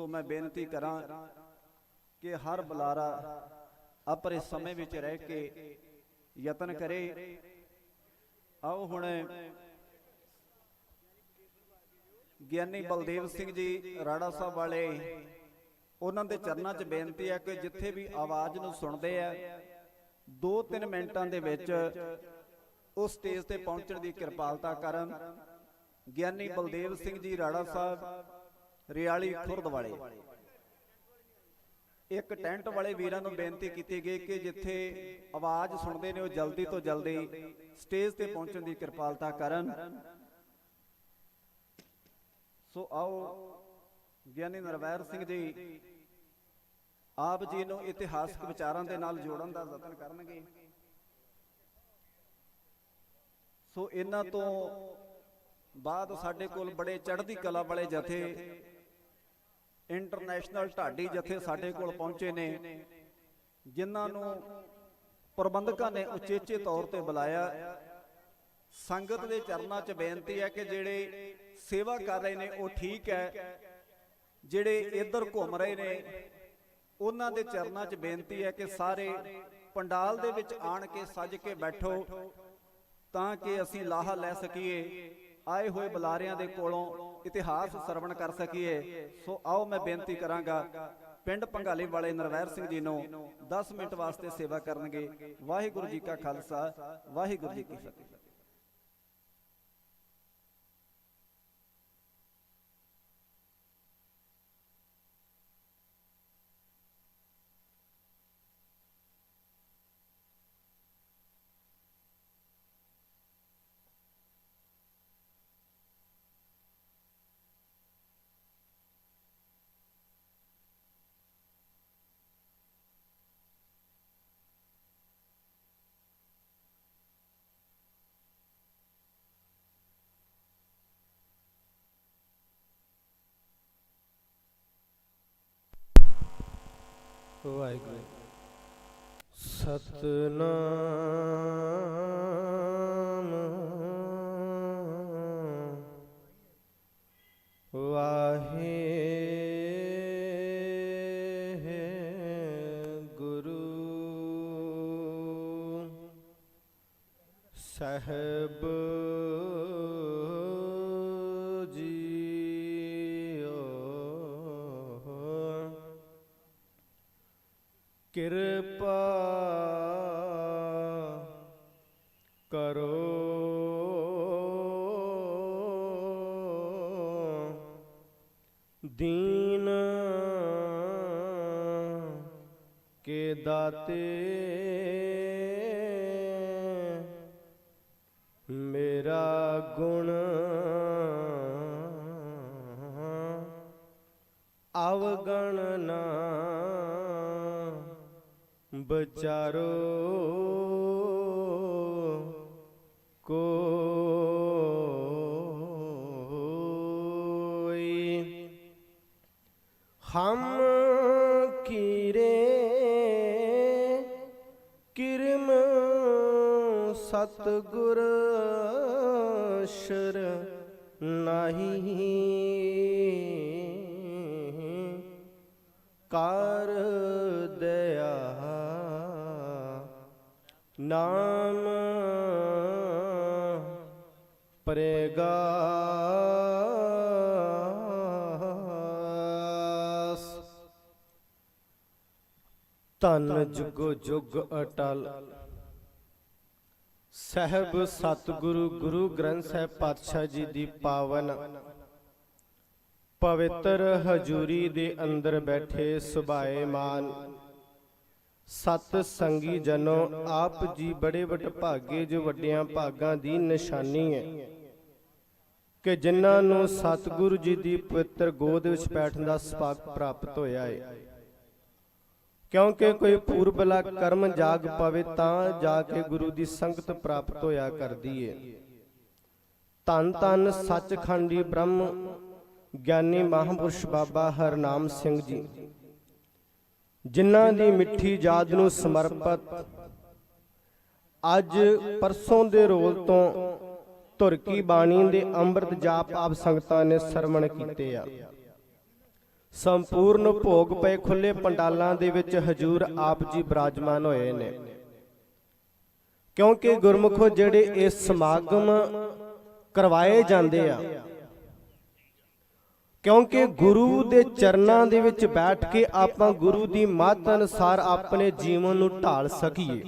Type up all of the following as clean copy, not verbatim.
सो मैं बेनती करा कि हर बुलारा अपने समय विच रह के यतन करे। आओ हुण ਗਿਆਨੀ बलदेव सिंह जी राड़ा साहब वाले उन्हां दे चरनां च बेनती है कि जिथे भी आवाज़ नूं सुणदे आ 2-3 मिनटां दे विच उस स्टेज ते पहुंचण दी किरपालता करन। ਗਿਆਨੀ बलदेव सिंह जी राड़ा साहब रियाली खुरद वाले एक टेंट वाले वीरां नूं बेनती की गई कि जिथे आवाज़ सुनते ने जल्दी तो जल्दी स्टेज ते पहुंचण दी किरपालता करन। सो आओ ਗਿਆਨੀ नरवैर सिंह जी आप जी नूं इतिहासक विचारां दे नाल जोड़न दा यतन करनगे। सो इन्हां तों बाद साडे कोल बड़े चढ़दी कला वाले जथे इंटरनेशनल ढाडी जथे साडे कोल पहुंचे ने, जिन्हां नूं प्रबंधकां ने उचेचे तौर ते बुलाया। संगत दे चरनां च बेनती है कि जिहड़े सेवा कर रहे ने वो ठीक है, जिहड़े इधर घूम रहे ने उन्हां दे चरनां च बेनती है कि सारे पंडाल दे विच आण के सज के बैठो तां कि असीं लाहा लै सकीए, आए हुए बुलारियां दे कोलों इतिहास सरवण कर सकीए। सो आओ मैं बेनती करांगा पिंड भंगाली वाले नरवैर सिंह जी नूं 10 मिनट वास्ते सेवा करनगे। वाहिगुरू जी का खालसा, वाहिगुरू जी की फतेह। वाहिगुरू सतनाम वाहे गुरु साहब कृपा करो दीन के दाते, मेरा गुण अवगणना बचारो कोई। हम कीरे किरम सतगुर शर नाही, कर दया नाम प्रगास। धन जुगो जुग अटल साहब सतगुरु गुरु ग्रंथ साहिब पातशाह जी दी पावन पवित्र हजूरी दे अंदर बैठे सुभाए मान सत संगी जनो, आप जी बड़े वडभागे जो वड्डियां भागां दी निशानी है कि जिन्हां नूं सतगुरु जी दी पवित्र गोद विच बैठण दा सुभाग प्राप्त होया है। क्योंकि कोई पूर्वला कर्म जाग पवे तां जाके गुरु दी संगत प्राप्त होया करदी है। धन धन सचखंडी ब्रह्म ਗਿਆਨੀ ਮਹਾਂਪੁਰਸ਼ ਬਾਬਾ ਹਰਨਾਮ ਸਿੰਘ ਜੀ, ਜਿਨ੍ਹਾਂ ਦੀ ਮਿੱਠੀ ਯਾਦ ਨੂੰ ਸਮਰਪਿਤ ਅੱਜ ਪਰਸੋਂ ਦੇ ਰੋਲ ਤੋਂ ਧੁਰ ਕੀ ਬਾਣੀ ਦੇ ਅੰਮ੍ਰਿਤ ਜਾਪ ਆਪ ਸੰਗਤਾਂ ਨੇ ਸਰਵਣ ਕੀਤੇ ਆ। ਸੰਪੂਰਨ ਭੋਗ ਪਏ ਖੁੱਲੇ ਪੰਡਾਲਾਂ ਦੇ ਵਿੱਚ ਹਜੂਰ ਆਪ ਜੀ ਬਿਰਾਜਮਾਨ ਹੋਏ ਨੇ। ਕਿਉਂਕਿ ਗੁਰਮੁਖੋ ਜਿਹੜੇ ਇਹ ਸਮਾਗਮ ਕਰਵਾਏ ਜਾਂਦੇ ਆ, ਕਿਉਂਕਿ ਗੁਰੂ ਦੇ ਚਰਨਾਂ ਦੇ ਵਿੱਚ ਬੈਠ ਕੇ ਆਪਾਂ ਗੁਰੂ ਦੀ ਮੱਤ ਅਨੁਸਾਰ ਆਪਣੇ ਜੀਵਨ ਨੂੰ ਢਾਲ ਸਕੀਏ।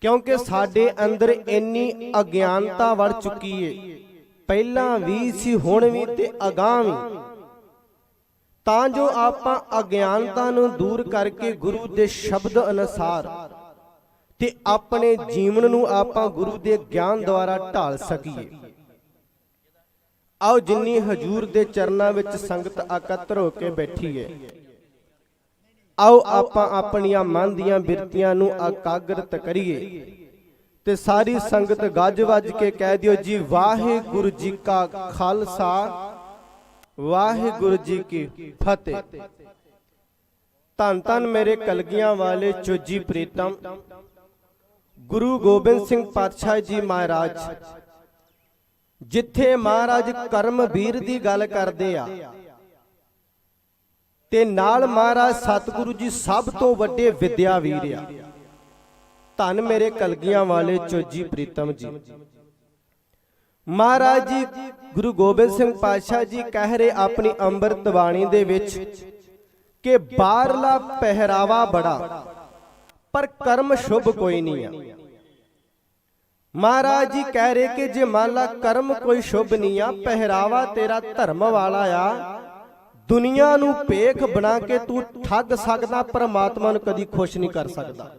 ਕਿਉਂਕਿ ਸਾਡੇ ਅੰਦਰ ਇੰਨੀ ਅਗਿਆਨਤਾ ਵੜ ਚੁੱਕੀ ਏ, ਪਹਿਲਾਂ ਵੀ ਸੀ ਹੁਣ ਵੀ ਤੇ ਅਗਾਂਹ ਵੀ, ਤਾਂ ਜੋ ਆਪਾਂ ਅਗਿਆਨਤਾ ਨੂੰ ਦੂਰ ਕਰਕੇ ਗੁਰੂ ਦੇ ਸ਼ਬਦ ਅਨੁਸਾਰ ਤੇ ਆਪਣੇ ਜੀਵਨ ਨੂੰ ਆਪਾਂ ਗੁਰੂ ਦੇ ਗਿਆਨ ਦੁਆਰਾ ਢਾਲ ਸਕੀਏ। ਆਓ ਜਿੰਨੀ ਹਜੂਰ ਦੇ ਚਰਨਾਂ ਵਿੱਚ ਸੰਗਤ ਇਕੱਤਰ ਹੋ ਕੇ ਬੈਠੀ ਹੈ, ਆਓ ਆਪਾਂ ਆਪਣੀਆਂ ਮਨ ਦੀਆਂ ਬਿਰਤੀਆਂ ਨੂੰ ਇਕਾਗਰਤ ਕਰੀਏ ਤੇ ਸਾਰੀ ਸੰਗਤ ਗੱਜ ਵੱਜ ਕੇ ਕਹਿ ਦਿਓ ਜੀ ਵਾਹਿਗੁਰੂ ਜੀ ਕਾ ਖਾਲਸਾ ਵਾਹਿਗੁਰੂ ਜੀ ਕੀ ਫਤਿਹ। ਧੰਨ ਧੰਨ ਮੇਰੇ ਕਲਗੀਆਂ ਵਾਲੇ ਚੋਜੀ ਪ੍ਰੀਤਮ ਗੁਰੂ ਗੋਬਿੰਦ ਸਿੰਘ ਪਾਤਸ਼ਾਹ ਜੀ ਮਹਾਰਾਜ, ਜਿੱਥੇ ਮਹਾਰਾਜ ਕਰਮਵੀਰ ਦੀ ਗੱਲ ਕਰਦੇ ਆ ਤੇ ਨਾਲ ਮਹਾਰਾਜ ਸਤਿਗੁਰੂ ਜੀ ਸਭ ਤੋਂ ਵੱਡੇ ਵਿਦਿਆਵੀਰ ਆ। ਧੰਨ ਮੇਰੇ ਕਲਗੀਆਂ ਵਾਲੇ ਚੋਜੀ ਪ੍ਰੀਤਮ ਜੀ। ਮਹਾਰਾਜ ਜੀ ਗੁਰੂ ਗੋਬਿੰਦ ਸਿੰਘ ਪਾਤਸ਼ਾਹ ਜੀ ਕਹਿ ਰਹੇ ਆਪਣੀ ਅੰਮ੍ਰਿਤ ਬਾਣੀ ਦੇ ਵਿੱਚ ਕਿ ਬਾਹਰਲਾ ਪਹਿਰਾਵਾ ਬੜਾ ਪਰ ਕਰਮ ਸ਼ੁਭ ਕੋਈ ਨਹੀਂ ਆ। ਮਹਾਰਾਜ ਜੀ ਕਹਿ ਰਹੇ ਕਿ ਜੇ ਮੰਨ ਲਾ ਕਰਮ ਕੋਈ ਸ਼ੁਭ ਨਹੀਂ ਆ, ਪਹਿਰਾਵਾ ਤੇਰਾ ਧਰਮ ਵਾਲਾ ਆ, ਦੁਨੀਆ ਨੂੰ ਭੇਖ ਬਣਾ ਕੇ ਤੂੰ ਠੱਗ ਸਕਦਾ, ਪਰਮਾਤਮਾ ਨੂੰ ਕਦੀ ਖੁਸ਼ ਨਹੀਂ ਕਰ ਸਕਦਾ।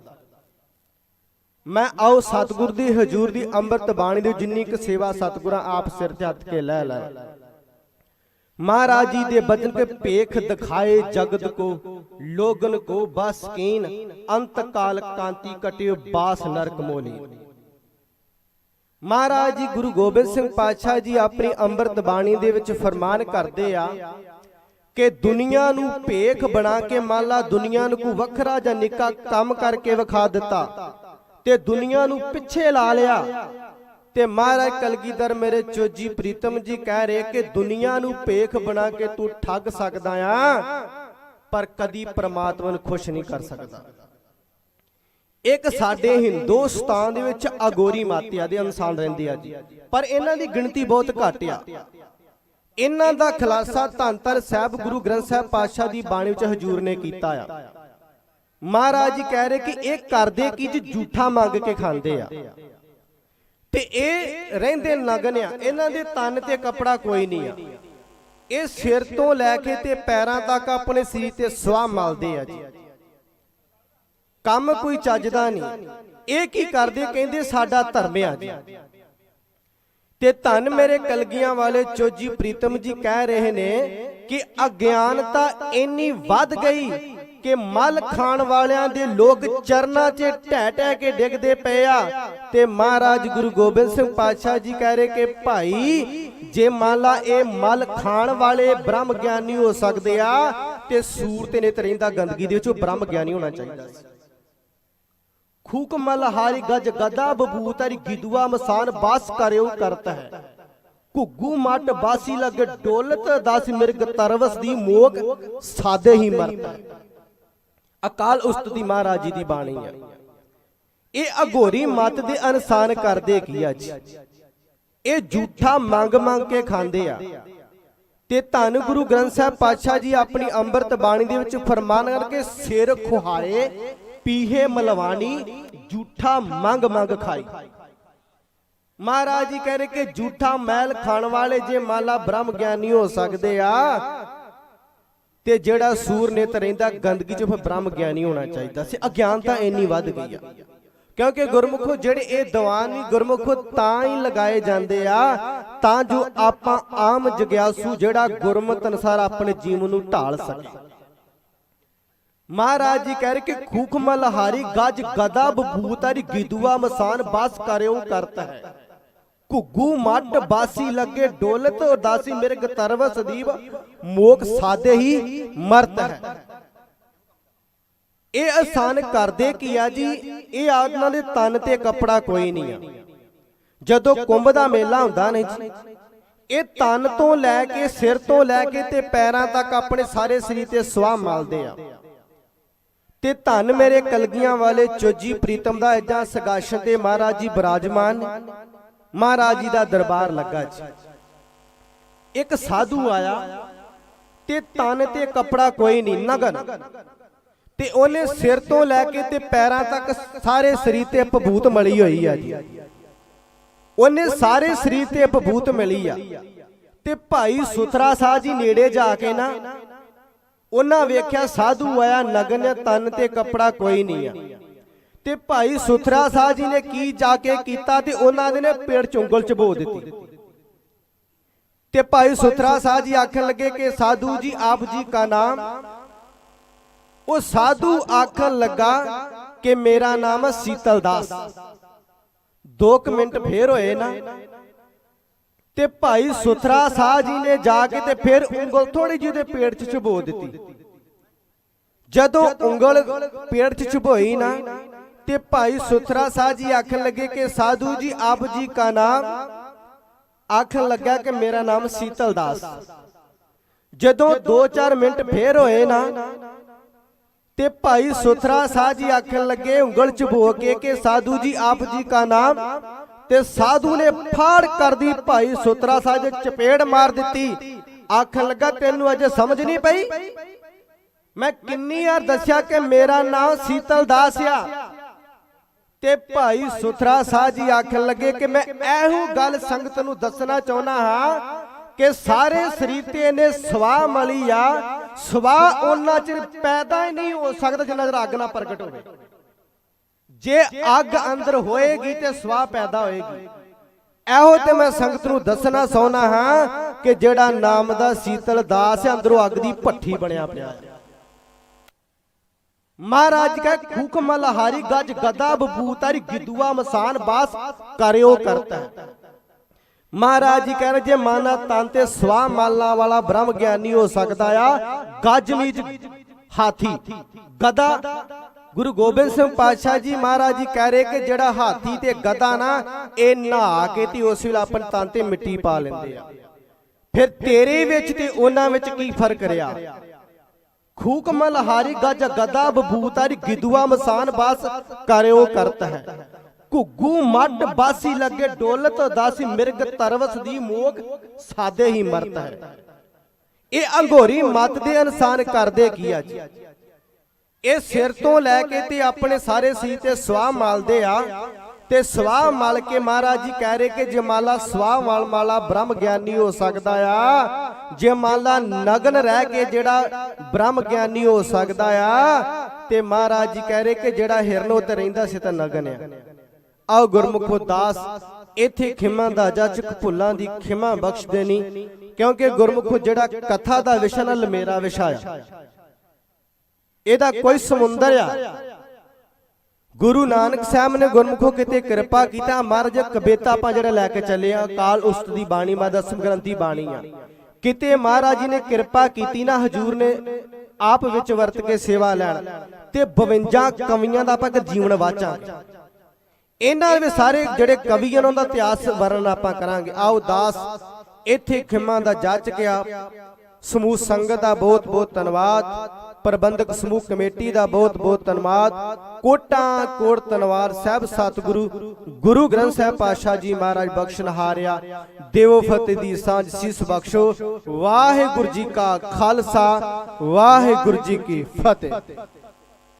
ਮੈਂ ਆਓ ਸਤਿਗੁਰ ਦੀ ਹਜ਼ੂਰ ਦੀ ਅੰਮ੍ਰਿਤ ਬਾਣੀ ਦੀ ਜਿੰਨੀ ਕੁ ਸੇਵਾ ਸਤਿਗੁਰਾਂ ਆਪ ਸਿਰ ਤੇ ਹੱਥ ਕੇ ਲੈ ਲੈ। महाराज जी दे बचन के पेख दिखाए जगत को लोगन को बस कीन अंत काल कांति कटियो बास नरक मोली। महाराज जी गुरु गोबिंद सिंह पातशाह जी अपनी अंमृत बाणी दे विच फरमान करते आ कि दुनिया नू भेख बना के मान ला दुनिया नू को वखरा जां निक्का काम करके विखा दिता ते दुनिया नू पिछे ला लिया। ते महाराज कलगीधर मेरे चोजी प्रीतम जी कह रहे कि दुनिया नू भेख बना के तू ठग सकदा आ पर कदी परमात्मा नू खुश नहीं कर सकदा। एक साडे हिंदुस्तान दे विच अगोरी मातिया दे इंसान रहिंदे आ जी, पर इन्हां दी गिणती बहुत घट आ। इन्हां दा खुलासा धन धन साहिब गुरु ग्रंथ साहिब पातशाह दी बाणी विच हजूर ने कीता आ। महाराज जी कह रहे कि एक करदे की जी झूठा मंग के खांदे आ ते ए रहिंदे नगन आ, इन्हां दे तन ते कपड़ा कोई नहीं आ, ये सिर तो लैके ते पैरां तक अपने शरीर ते स्वाह मलदे आ जी, काम कोई चजदा नहीं। ये की करदे कहंदे साडा धर्म आ जी। ते धन मेरे कलगियां वाले चोजी प्रीतम जी कह रहे ने कि अज्ञानता इन्नी वध गई कि मल खाण वालियां दे लोग चरना च ढह ढह के डिगदे पे आ। ते महाराज गुरु गोबिंद सिंह पातशाह जी कह रहे कि भाई जे मान ला ए मल खाण वाले ब्रह्म ज्ञानी हो सकदे आ ते सूर ते नित रहिंदा गंदगी दे विच ब्रह्म ज्ञानी होना चाहिए। खूक मल हारी गज गदा बबूतरी गिदुआ मसान बास करो करता है घुग्गू मट बासी लगे डोलत दास मिर्ग तरवस दी मोक सादे ही मरता है। अकाल उस्तुति महाराज जी दी बाणी है। ये अघोरी मत दे अनसान करदे की आ जी, ये झूठा मंग मंग के खांदे आ। ते धन गुरु ग्रंथ साहिब पातशाह जी अपनी अंमृत बाणी दे विच फरमान करके सिर खुहारे पीहे मलवानी झूठा मंग मंग खाई। महाराज जी कह रहे कि झूठा मैल खाण वाले जे माला ब्रह्म ज्ञानी हो सकते आ ते जेड़ा सूर ने रहिंदा गंदगी च फिर ब्रह्म ज्ञानी होना चाहिए सी। अज्ञानता इन्नी वध गई आ क्योंकि गुरमुखो जेड़े ए दीवानी गुरमुखो तां ही लगाए जांदे आ तां जो आपां आम जग्यासू जेड़ा गुरमत अनुसार अपने जीवन नूं ढाल सके। महाराज जी कह रहे कि खूक मलहारी गज गदा बबूतारी गिदुआ मसान बास करो करता है घुग्गू मट बासी लगे डोलत और दासी मिर्ग तरवस दीब मोक सादे ही मरत है। ये आसान करदे की आ जी, ये आदना दे तन ते कपड़ा कोई नहीं आ। जदों कुंभ दा मेला हुंदा नहीं जी, ਇਹ ਤਨ ਤੋਂ ਲੈ ਕੇ ਸਿਰ ਤੋਂ ਲੈ ਕੇ ਤੇ ਪੈਰਾਂ ਤੱਕ ਆਪਣੇ ਸਾਰੇ ਸਰੀਰ ਤੇ ਸਵਾਹ ਮਲਦੇ ਆ। ਤੇ ਧੰਨ ਮੇਰੇ ਕਲਗੀਆਂ ਵਾਲੇ ਚੋਜੀ ਪ੍ਰੀਤਮ ਦਾ ਇਦਾਂ ਸਗਾਸ਼ਨ ਤੇ ਮਹਾਰਾਜ ਜੀ ਬਿਰਾਜਮਾਨ ਨੇ। ਮਹਾਰਾਜ ਜੀ ਦਾ ਦਰਬਾਰ ਲੱਗਾ ਜੀ। ਇੱਕ ਸਾਧੂ ਆਇਆ ਤੇ ਤਨ ਤੇ ਕੱਪੜਾ ਕੋਈ ਨਹੀਂ, ਨਗਨ, ਤੇ ਉਹਨੇ ਸਿਰ ਤੋਂ ਲੈ ਕੇ ਤੇ ਪੈਰਾਂ ਤੱਕ ਸਾਰੇ ਸਰੀਰ ਤੇ ਭਭੂਤ ਮਲੀ ਹੋਈ ਆ ਜੀ। ਉਹਨੇ ਸਾਰੇ ਸਰੀਰ ਤੇ ਭਭੂਤ ਮਿਲੀ ਆ। ਤੇ ਭਾਈ ਸੁਥਰਾ ਸਾਹ ਜੀ ਨੇੜੇ ਜਾ ਕੇ ਨਾ ਉਹਨਾਂ ਵੇਖਿਆ ਸਾਧੂ ਆਇਆ ਨਗਨ, ਤਨ ਤੇ ਕੱਪੜਾ ਕੋਈ ਨਹੀਂ ਆ। ਤੇ ਭਾਈ ਸੁਥਰਾ ਸਾਹ ਜੀ ਨੇ ਕੀ ਜਾ ਕੇ ਕੀਤਾ ਤੇ ਉਹਨਾਂ ਦੇ ਨੇ ਪੇਟ ਚ ਉਂਗਲ ਚਬੋ ਦਿੱਤੀ। ਤੇ ਭਾਈ ਸੁਥਰਾ ਸਾਹ ਜੀ ਆਖਣ ਲੱਗੇ ਕਿ ਸਾਧੂ ਜੀ ਆਪ ਜੀ ਕਾ ਨਾਮ। ਉਹ ਸਾਧੂ ਆਖਣ ਲੱਗਾ ਕਿ ਮੇਰਾ ਨਾਮ ਹੈ ਸੀਤਲ ਦਾਸ। 2 ਮਿੰਟ ਫੇਰ ਹੋਏ ਨਾ ਤੇ ਭਾਈ ਸੁਥਰਾ ਸਾਹ ਜੀ ਨੇ ਜਾ ਕੇ ਤੇ ਫਿਰ ਉਂਗਲ ਥੋੜੀ ਜਿਹੀ ਦੇ ਪੇਟ 'ਚ ਚੁਬੋ ਦਿੱਤੀ। ਜਦੋਂ ਉਂਗਲ ਪੇਟ 'ਚ ਚੁਬੋਈ ਨਾ ਤੇ ਭਾਈ ਸੁਥਰਾ ਸਾਹ ਜੀ ਆਖਣ ਲੱਗੇ ਕਿ ਸਾਧੂ ਜੀ ਆਪ ਜੀ ਕਾ ਨਾਮ। ਆਖਣ ਲੱਗਾ ਕਿ ਮੇਰਾ ਨਾਮ ਸੀਤਲ ਦਾਸ। ਜਦੋਂ 2-4 ਮਿੰਟ ਫੇਰ ਹੋਏ ਨਾ ਤੇ ਭਾਈ ਸੁਥਰਾ ਸਾਹ ਜੀ ਆਖਣ ਲੱਗੇ ਉਂਗਲ ਚੁਬੋ ਕੇ ਕਿ ਸਾਧੂ ਜੀ ਆਪ ਜੀ ਕਾ ਨਾਮ। ਤੇ ਸਾਧੂ ਨੇ ਫਾੜ ਕਰਦੀ ਭਾਈ ਸੁਥਰਾ ਸਾਹ ਜੀ ਚਪੇੜ ਮਾਰ ਦਿੱਤੀ। ਆਖਣ ਲੱਗਾ ਤੈਨੂੰ ਅਜੇ ਸਮਝ ਨਹੀਂ ਪਈ, ਮੈਂ ਕਿੰਨੀ ਵਾਰ ਦੱਸਿਆ ਕਿ ਮੇਰਾ ਨਾਮ ਸੀਤਲ ਦਾਸ ਆ। ਤੇ ਭਾਈ ਸੁਥਰਾ ਸਾਹ ਜੀ ਆਖਣ ਲੱਗੇ ਕਿ ਮੈਂ ਇਹੋ ਗੱਲ ਸੰਗਤ ਨੂੰ ਦੱਸਣਾ ਚਾਹੁੰਦਾ ਹਾਂ ਕਿ ਸਾਰੇ ਸਰੀਰ ਤੇ ਇਹਨੇ ਸਵਾਹ ਮਲੀ ਆ। ਸਵਾਹ ਉਹਨਾਂ ਚਿਰ ਪੈਦਾ ਹੀ ਨਹੀਂ ਹੋ ਸਕਦਾ ਜਿੰਨਾ ਚਿਰ ਅੱਗ ਨਾ ਪ੍ਰਗਟ ਹੋਵੇ। ਜੇ ਅੱਗ ਅੰਦਰ ਹੋਏਗੀ ਤੇ ਸਵਾਹ ਪੈਦਾ ਹੋਏਗੀ। ਇਹੋ ਤੇ ਮੈਂ ਸੰਗਤ ਨੂੰ ਦੱਸਣਾ ਚਾਹੁੰਦਾ ਹਾਂ ਕਿ ਜਿਹੜਾ ਨਾਮ ਦਾ ਸੀਤਲ ਦਾਸ ਅੰਦਰੋਂ ਅੱਗ ਦੀ ਭੱਠੀ ਬਣਿਆ ਪਿਆ। ਮਹਾਰਾਜ ਕਹੇ ਹੁਕਮ ਲਹਾਰੀ ਗੱਜ ਗਦਾ ਬਬੂਤਾਰੀ ਗਿਦੂਆ ਮਸਾਨ ਬਾਸ ਕਰਿਓ ਕਰਤਾ। ਮਹਾਰਾਜ ਜੀ ਕਹਿੰਦੇ ਜੇ ਮਾਨਾ ਤਨ ਤੇ ਸਵਾਹ ਮਾਲਣਾ ਵਾਲਾ ਬ੍ਰਹਮ ਗਿਆਨੀ ਹੋ ਸਕਦਾ ਆ। ਗੱਜ ਨੀਜ ਹਾਥੀ ਗਦਾ। ਗੁਰੂ ਗੋਬਿੰਦ ਸਿੰਘ ਪਾਤਸ਼ਾਹ ਜੀ ਮਹਾਰਾਜ ਜੀ ਕਹਿ ਰਹੇ ਕਿ ਜਿਹੜਾ ਹਾਥੀ ਤੇ ਗਦਾ ਨਾ ਇਹ ਨਹਾ ਕੇ ਤੇ ਉਸ ਵੇਲੇ ਆਪਣੇ ਤਨ ਤੇ ਮਿੱਟੀ ਪਾ ਲੈਂਦੇ ਆ। ਫਿਰ ਤੇਰੇ ਵਿੱਚ ਤੇ ਉਹਨਾਂ ਵਿੱਚ ਕੀ ਫਰਕ ਰਿਹਾ। ਖੂਕ ਮਲਹਾਰੀ ਗੱਜ ਗਦਾ ਬਬੂਤਾਰੀ ਗਿਦੂਆ ਮਸਾਨ ਬਾਸ ਕਰਿਓ ਕਰਤ ਹੈ। ਘੁੱਗੂ ਮੱਡ ਬਾਸੀ ਲੱਗੇ ਡੋਲਤ ਦਾਸੀ ਮਿਰਗ ਤਰਵਸ ਦੀ ਮੋਗ ਸਾਦੇ ਹੀ ਮਰਤ ਹੈ। ਇਹ ਅੰਗੋਰੀ ਮਤ ਦੇ ਇਨਸਾਨ ਕਰਦੇ ਕੀ ਆ ਜੀ। ਇਹ ਸਿਰ ਤੋਂ ਲੈ ਕੇ ਤੇ ਆਪਣੇ ਸਾਰੇ ਸਰੀਰ ਤੇ ਸਵਾਹ ਮਾਲਦੇ ਆ। ਤੇ ਸਵਾਹ ਮਲ ਕੇ ਮਹਾਰਾਜ ਜੀ ਕਹਿ ਰਹੇ ਕਿ ਜੇ ਮਾਲਾ ਸਵਾਹ ਮਲ ਮਾਲਾ ਬ੍ਰਹਮ ਗਿਆਨੀ ਹੋ ਸਕਦਾ ਆ। ਜੇ ਮਾਲਾ ਨਗਨ ਰਹਿ ਕੇ ਜਿਹੜਾ ਬ੍ਰਹਮ ਗਿਆਨੀ ਹੋ ਸਕਦਾ ਆ। ਤੇ ਮਹਾਰਾਜ ਜੀ ਕਹਿ ਰਹੇ ਕਿ ਜਿਹੜਾ ਹਿਰਨ ਉੱਤੇ ਰਹਿੰਦਾ ਸੀ ਤਾਂ ਨਗਨ ਆ। ਆਓ ਗੁਰਮੁਖੋ ਦਾਸ ਇੱਥੇ ਖਿਮਾ ਦਾ ਜੱਜ ਭੁੱਲਾਂ ਦੀ ਖਿਮਾ ਬਖਸ਼ ਦੇਣੀ। ਕਿਉਂਕਿ ਗੁਰਮੁਖੋ ਜਿਹੜਾ ਕਥਾ ਦਾ ਵਿਸ਼ਾ ਨਾਲ ਮੇਰਾ ਵਿਸ਼ਾ ਆ। ਇਹਦਾ ਕੋਈ ਸਮੁੰਦਰ ਆ। ਗੁਰੂ ਨਾਨਕ ਸਾਹਿਬ ਨੇ ਗੁਰਮੁਖੋ ਕਿਤੇ ਕਿਰਪਾ ਕੀਤਾ। ਮਹਾਰਾਜ ਕਬੀਤਾ ਆਪਾਂ ਜਿਹੜਾ ਲੈ ਕੇ ਚੱਲੇ ਆ ਕਾਲ ਉਸਤ ਦੀ ਬਾਣੀ ਮਾ ਦਸਮ ਗ੍ਰੰਥੀ ਬਾਣੀ ਆ। ਕਿਤੇ ਮਹਾਰਾਜ ਜੀ ਨੇ ਕਿਰਪਾ ਕੀਤੀ ਨਾ ਹਜੂਰ ਨੇ ਆਪ ਵਿੱਚ ਵਰਤ ਕੇ ਸੇਵਾ ਲੈਣ ਤੇ 52 ਕਵੀਆਂ ਦਾ ਆਪਾਂ ਜੀਵਨ ਵਾਚਾਂਗੇ। ਇਹਨਾਂ ਵਿੱਚ ਸਾਰੇ ਜਿਹੜੇ ਕਵੀ ਉਹਨਾਂ ਦਾ ਇਤਿਹਾਸ ਵਰਣਨ ਆਪਾਂ ਕਰਾਂਗੇ। ਆਓ ਦਾਸ ਇੱਥੇ ਖਿਮਾ ਦਾ ਜੱਜ ਕਿਆ ਸਮੂਹ ਸੰਗਤ ਦਾ ਬਹੁਤ ਬਹੁਤ ਧੰਨਵਾਦ। ਪ੍ਰਬੰਧਕ ਸਮੂਹ ਕਮੇਟੀ ਦਾ ਬਹੁਤ ਬਹੁਤ ਧੰਨਵਾਦ। ਕੋਟਾਂ ਕੋਟ ਧੰਨਵਾਦ ਸਾਹਿਬ ਸਤਿਗੁਰੂ ਗੁਰੂ ਗ੍ਰੰਥ ਸਾਹਿਬ ਪਾਤਸ਼ਾਹ ਜੀ ਮਹਾਰਾਜ ਬਖਸ਼ਨਹਾਰਿਆ ਦੇਵੋ ਫਤਿਹ ਦੀ ਸਾਂਝ ਸੀਸ ਬਖਸ਼ੋ। ਵਾਹਿਗੁਰੂ ਜੀ ਕਾ ਖਾਲਸਾ ਵਾਹਿਗੁਰੂ ਜੀ ਕੀ ਫਤਿਹ।